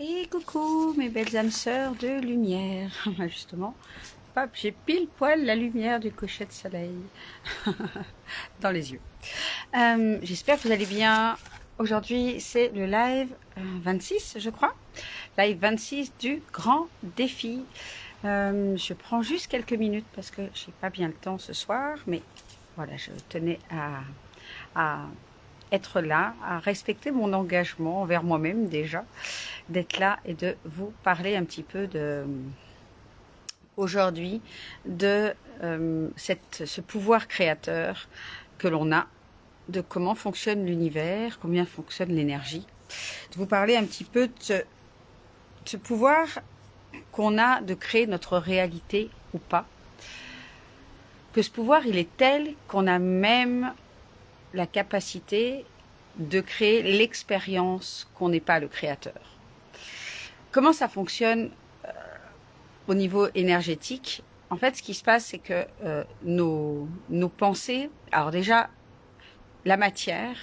Et coucou mes belles âmes sœurs de lumière. Justement, hop, j'ai pile poil la lumière du coucher de soleil dans les yeux. J'espère que vous allez bien. Aujourd'hui, c'est le live 26, je crois. Live 26 du grand défi. Je prends juste quelques minutes parce que j'ai pas bien le temps ce soir, mais voilà, je tenais à être là, à respecter mon engagement envers moi-même déjà, d'être là et de vous parler un petit peu de aujourd'hui de ce pouvoir créateur que l'on a, de comment fonctionne l'univers, combien fonctionne l'énergie, de vous parler un petit peu de ce pouvoir qu'on a de créer notre réalité ou pas, que ce pouvoir il est tel qu'on a même la capacité de créer l'expérience qu'on n'est pas le créateur. Comment ça fonctionne au niveau énergétique? En fait, ce qui se passe, c'est que nos pensées, alors déjà, la matière,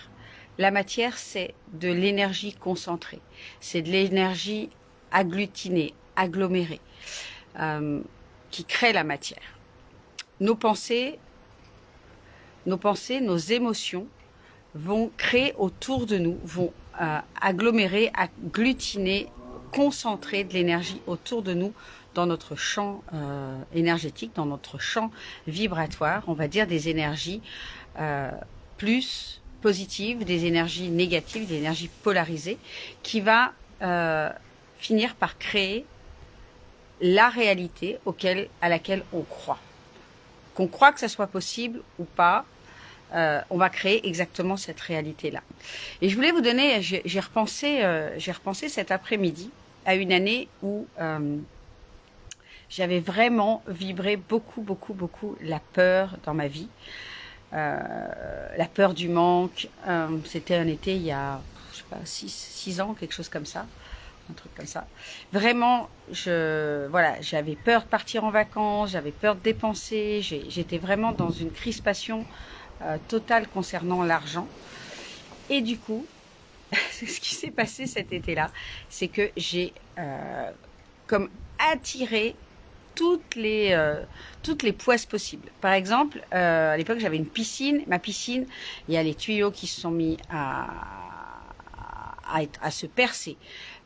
c'est de l'énergie concentrée, c'est de l'énergie agglutinée, agglomérée, qui crée la matière. Nos pensées, nos émotions vont créer autour de nous, vont agglomérer, agglutiner, concentrer de l'énergie autour de nous dans notre champ énergétique, dans notre champ vibratoire, on va dire des énergies plus positives, des énergies négatives, des énergies polarisées, qui va finir par créer la réalité à laquelle on croit. Qu'on croit que ça soit possible ou pas, on va créer exactement cette réalité-là. Et je voulais vous donner, j'ai repensé cet après-midi à une année où j'avais vraiment vibré beaucoup la peur dans ma vie, la peur du manque. C'était un été il y a, je sais pas, 6 ans, quelque chose comme ça. Un truc comme ça. Vraiment, j'avais peur de partir en vacances, j'avais peur de dépenser, j'étais vraiment dans une crispation totale concernant l'argent. Et du coup, ce qui s'est passé cet été-là, c'est que j'ai comme attiré toutes les poisses possibles. Par exemple, à l'époque, j'avais une piscine. Ma piscine, il y a les tuyaux qui se sont mis à se percer.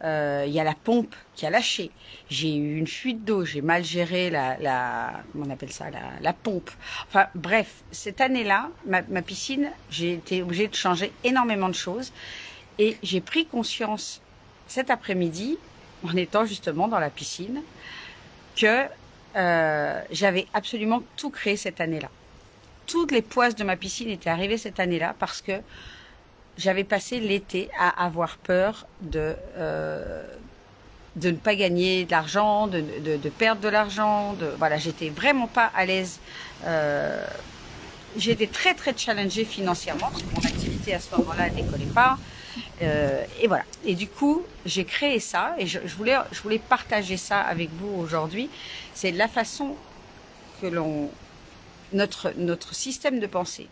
Il y a la pompe qui a lâché. J'ai eu une fuite d'eau. J'ai mal géré comment on appelle ça, la pompe. Enfin bref, cette année-là, ma piscine, j'ai été obligée de changer énormément de choses. Et j'ai pris conscience cet après-midi, en étant justement dans la piscine, que j'avais absolument tout créé cette année-là. Toutes les poisses de ma piscine étaient arrivées cette année-là parce que j'avais passé l'été à avoir peur de ne pas gagner de l'argent, de perdre de l'argent. Voilà, j'étais vraiment pas à l'aise. J'étais très challengée financièrement parce que mon activité à ce moment-là ne décollait pas. Et voilà. Et du coup, j'ai créé ça et je voulais partager ça avec vous aujourd'hui. C'est la façon que notre système de pensée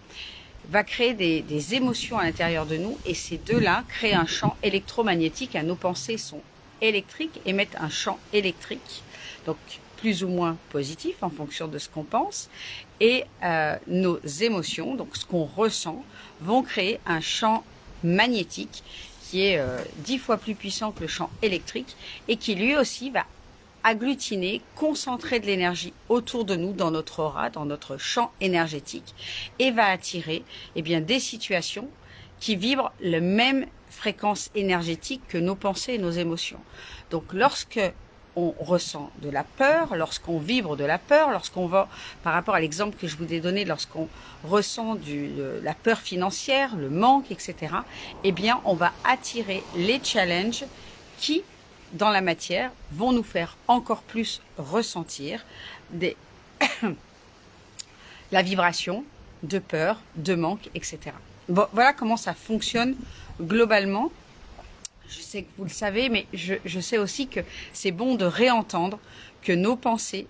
va créer des émotions à l'intérieur de nous et ces deux-là créent un champ électromagnétique. Nos pensées sont électriques, émettent un champ électrique, donc plus ou moins positif en fonction de ce qu'on pense. Et nos émotions, donc ce qu'on ressent, vont créer un champ magnétique qui est 10 fois plus puissant que le champ électrique et qui lui aussi va agglutiner, concentrer de l'énergie autour de nous, dans notre aura, dans notre champ énergétique et va attirer des situations qui vibrent la même fréquence énergétique que nos pensées et nos émotions. Donc lorsque on ressent de la peur, lorsqu'on vibre de la peur, lorsqu'on va, par rapport à l'exemple que je vous ai donné, lorsqu'on ressent la peur financière, le manque, etc., on va attirer les challenges qui, dans la matière, vont nous faire encore plus ressentir la vibration de peur, de manque, etc. Bon, voilà comment ça fonctionne globalement. Je sais que vous le savez, mais je sais aussi que c'est bon de réentendre que nos pensées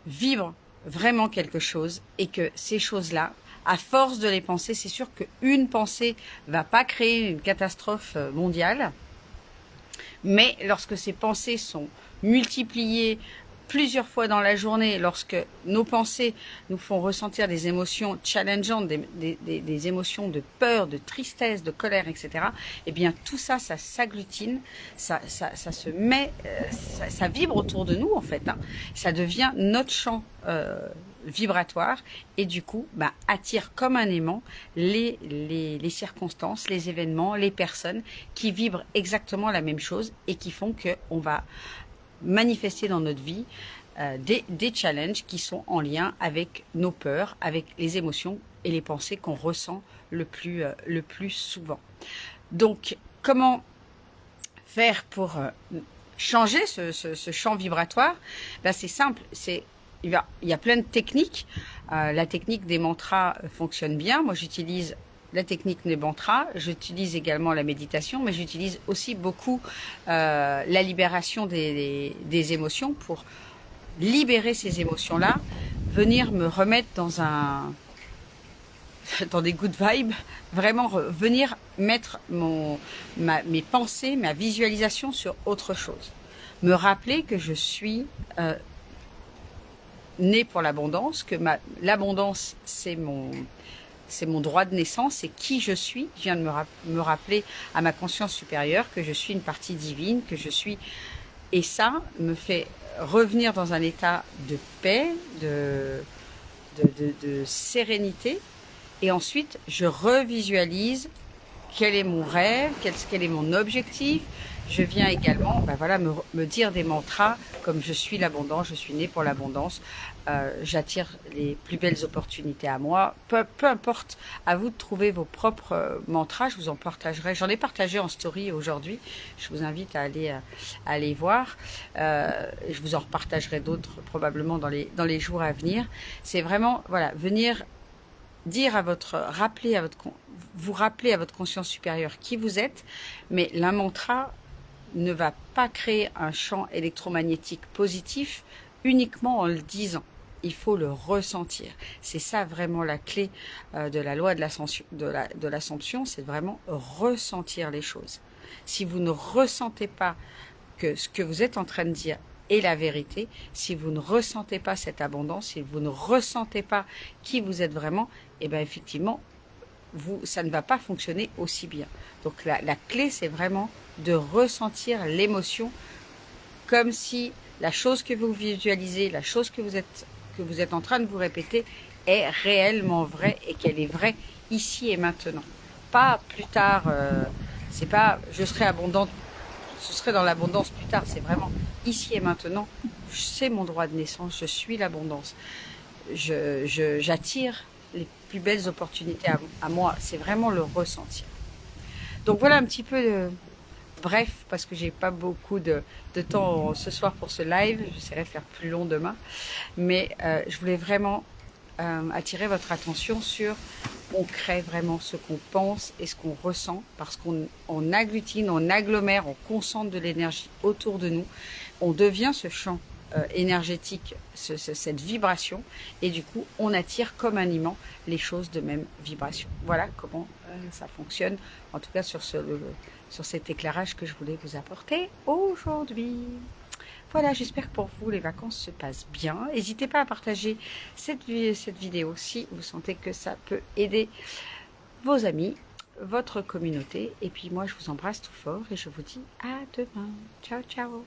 vibrent vraiment quelque chose et que ces choses-là, à force de les penser, c'est sûr qu'une pensée va pas créer une catastrophe mondiale, Mais lorsque ces pensées sont multipliées plusieurs fois dans la journée, lorsque nos pensées nous font ressentir des émotions challengeantes, des émotions de peur, de tristesse, de colère, etc., eh bien tout ça, ça s'agglutine, ça se met, ça vibre autour de nous en fait. Hein. Ça devient notre champ vibratoire et du coup attire comme un aimant les circonstances, les événements, les personnes qui vibrent exactement la même chose et qui font qu'on va manifester dans notre vie des challenges qui sont en lien avec nos peurs, avec les émotions et les pensées qu'on ressent le plus souvent. Donc, comment faire pour changer ce champ vibratoire? C'est simple, il y a plein de techniques. La technique des mantras fonctionne bien. Moi, j'utilise la technique des mantras, j'utilise également la méditation, mais j'utilise aussi beaucoup la libération des émotions pour libérer ces émotions-là, venir me remettre dans des good vibes, vraiment venir mettre mes pensées, ma visualisation sur autre chose. Me rappeler que je suis née pour l'abondance, que l'abondance c'est mon droit de naissance, c'est qui je suis. Je viens de me rappeler à ma conscience supérieure que je suis une partie divine, que je suis... Et ça me fait revenir dans un état de paix, de sérénité. Et ensuite, je revisualise quel est mon rêve, quel est mon objectif. Je viens également me dire des mantras comme je suis l'abondance, je suis née pour l'abondance, j'attire les plus belles opportunités à moi. Peu importe, à vous de trouver vos propres mantras, je vous en partagerai. J'en ai partagé en story aujourd'hui, je vous invite à aller voir. Je vous en repartagerai d'autres probablement dans les jours à venir. C'est vraiment, venir dire vous rappeler à votre conscience supérieure qui vous êtes, mais la mantra ne va pas créer un champ électromagnétique positif uniquement en le disant. Il faut le ressentir. C'est ça vraiment la clé de la loi de l'ascension, c'est vraiment ressentir les choses. Si vous ne ressentez pas que ce que vous êtes en train de dire est la vérité, si vous ne ressentez pas cette abondance, si vous ne ressentez pas qui vous êtes vraiment, effectivement, ça ne va pas fonctionner aussi bien. Donc la clé, c'est vraiment de ressentir l'émotion comme si la chose que vous visualisez, la chose que vous êtes en train de vous répéter est réellement vraie et qu'elle est vraie ici et maintenant. Pas plus tard, c'est pas je serai abondante, ce serait dans l'abondance plus tard, c'est vraiment ici et maintenant. C'est mon droit de naissance, je suis l'abondance. J'attire les plus belles opportunités à moi, c'est vraiment le ressentir. Donc voilà un petit peu bref, parce que j'ai pas beaucoup de temps ce soir pour ce live, j'essaierai de faire plus long demain, mais je voulais vraiment attirer votre attention sur on crée vraiment ce qu'on pense et ce qu'on ressent parce qu'on agglutine, on agglomère, on concentre de l'énergie autour de nous, on devient ce champ énergétique, cette vibration, et du coup on attire comme un aimant les choses de même vibration. Voilà comment ça fonctionne, en tout cas sur cet éclairage que je voulais vous apporter aujourd'hui. Voilà, j'espère que pour vous les vacances se passent bien. N'hésitez pas à partager cette vidéo si vous sentez que ça peut aider vos amis, votre communauté, et puis moi je vous embrasse tout fort et je vous dis à demain. Ciao ciao.